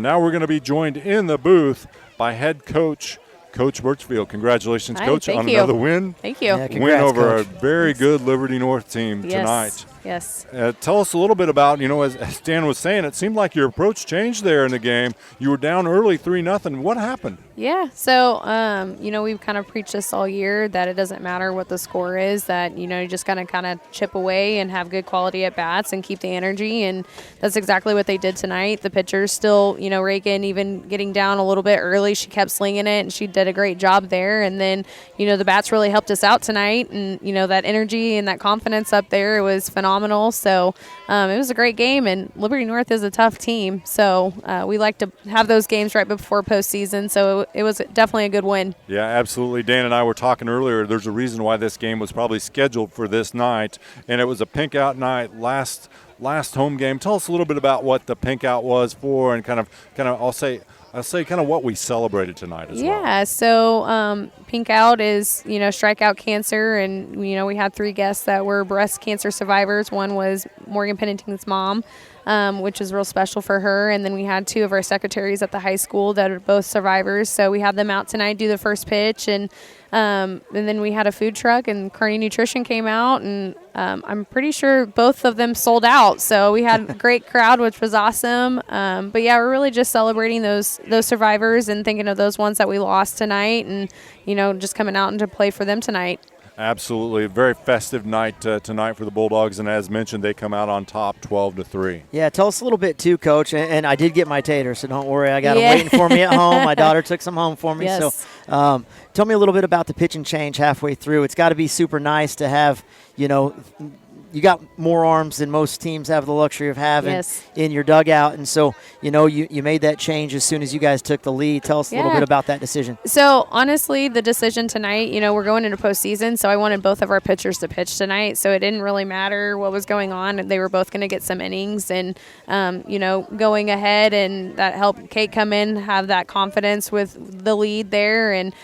now we're going to be joined in the booth by head coach Birchfield. Congratulations, Coach, on another win. Thank you. Yeah, win over a very good Liberty North team tonight. Yes. Tell us a little bit about, as Dan was saying, it seemed like your approach changed there in the game. You were down early 3-0. What happened? Yeah. So, we've kind of preached this all year that it doesn't matter what the score is, that, you just kind of chip away and have good quality at bats and keep the energy. And that's exactly what they did tonight. The pitchers still, Reagan, even getting down a little bit early, she kept slinging it and she did a great job there. And then, the bats really helped us out tonight. And, that energy and that confidence up there, it was phenomenal. So it was a great game, and Liberty North is a tough team. So we like to have those games right before postseason. So it was definitely a good win. Yeah, absolutely. Dan and I were talking earlier. There's a reason why this game was probably scheduled for this night, and it was a pink out night last home game. Tell us a little bit about what the pink out was for, and kind of I'll say kind of what we celebrated tonight as well. Yeah, so pink out is, strikeout cancer, and, we had 3 guests that were breast cancer survivors. One was Morgan Pennington's mom, which is real special for her, and then we had 2 of our secretaries at the high school that are both survivors. So we had them out tonight, do the first pitch, and then we had a food truck, and Kearney Nutrition came out, and I'm pretty sure both of them sold out. So we had a great crowd, which was awesome. But yeah, we're really just celebrating those survivors and thinking of those ones that we lost tonight, and just coming out and to play for them tonight. Absolutely. A very festive night tonight for the Bulldogs, and as mentioned, they come out on top 12-3. Yeah, tell us a little bit too, Coach, and I did get my taters, so don't worry. I got them waiting for me at home. My daughter took some home for me. Yes. So tell me a little bit about the pitch and change halfway through. It's got to be super nice to have, you got more arms than most teams have the luxury of having in your dugout. And so, you made that change as soon as you guys took the lead. Tell us a little bit about that decision. So, honestly, the decision tonight, we're going into postseason, so I wanted both of our pitchers to pitch tonight. So it didn't really matter what was going on. They were both going to get some innings, and, going ahead, and that helped Kate come in, have that confidence with the lead there. And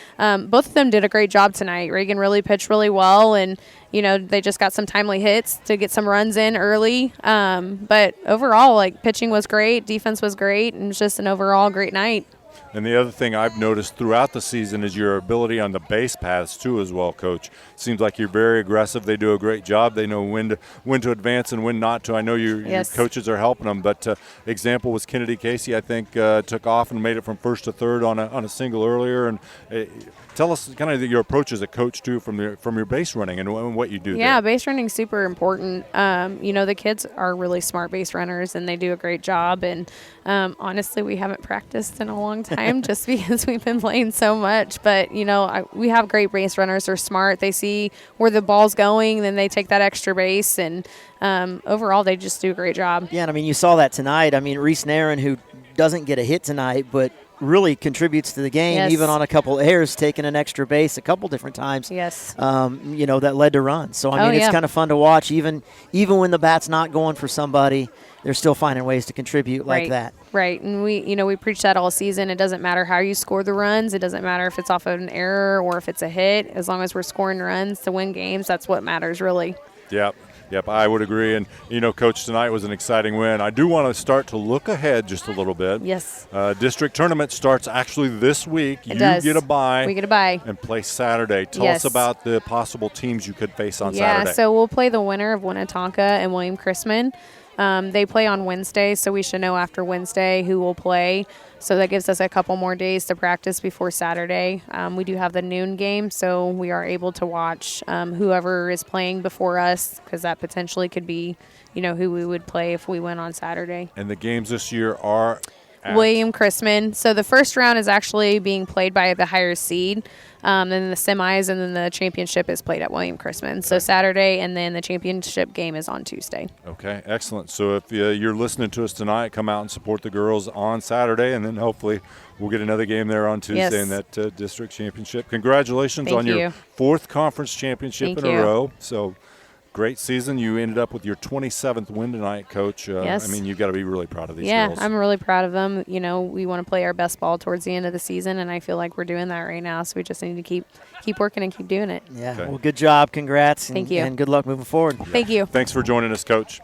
both of them did a great job tonight. Reagan really pitched really well, and they just got some timely hits to get some runs in early. But overall, pitching was great, defense was great, and it was just an overall great night. And the other thing I've noticed throughout the season is your ability on the base paths too as well, Coach. Seems like you're very aggressive. They do a great job. They know when to advance and when not to. I know your coaches are helping them, but example was Kennedy Casey, I think, took off and made it from first to third on a single earlier. And tell us kind of your approach as a coach too from your base running and what you do there. Yeah, base running is super important. The kids are really smart base runners, and they do a great job. And honestly, we haven't practiced in a long time just because we've been playing so much. But, we have great base runners. They're smart. They see where the ball's going, then they take that extra base. And overall, they just do a great job. Yeah, and you saw that tonight. Reese Nairn, who doesn't get a hit tonight, but really contributes to the game, even on a couple errors, taking an extra base a couple different times. Yes. That led to runs. So, it's kind of fun to watch. Even when the bat's not going for somebody, they're still finding ways to contribute like that. Right. And we preach that all season. It doesn't matter how you score the runs. It doesn't matter if it's off of an error or if it's a hit. As long as we're scoring runs to win games, that's what matters really. Yep, I would agree. And, Coach, tonight was an exciting win. I do want to start to look ahead just a little bit. Yes. District tournament starts actually this week. It does. Get a bye. We get a bye. And play Saturday. Tell us about the possible teams you could face on Saturday. Yeah, so we'll play the winner of Winnetonka and William Chrisman. They play on Wednesday, so we should know after Wednesday who will play. So that gives us a couple more days to practice before Saturday. We do have the noon game, so we are able to watch whoever is playing before us, because that potentially could be, who we would play if we went on Saturday. And the games this year are William Chrisman. So the first round is actually being played by the higher seed. Then the semis, and then the championship is played at William Chrisman. Okay. So Saturday, and then the championship game is on Tuesday. Okay, excellent. So if you're listening to us tonight, come out and support the girls on Saturday, and then hopefully we'll get another game there on Tuesday in that district championship. Congratulations on your 4th conference championship in a row. So great season. You ended up with your 27th win tonight, Coach. Yes. You've got to be really proud of these girls. Yeah, I'm really proud of them. We want to play our best ball towards the end of the season, and I feel like we're doing that right now. So we just need to keep working and keep doing it. Yeah. Okay. Well, good job. Congrats. Thank you. And good luck moving forward. Thank you. Thanks for joining us, Coach.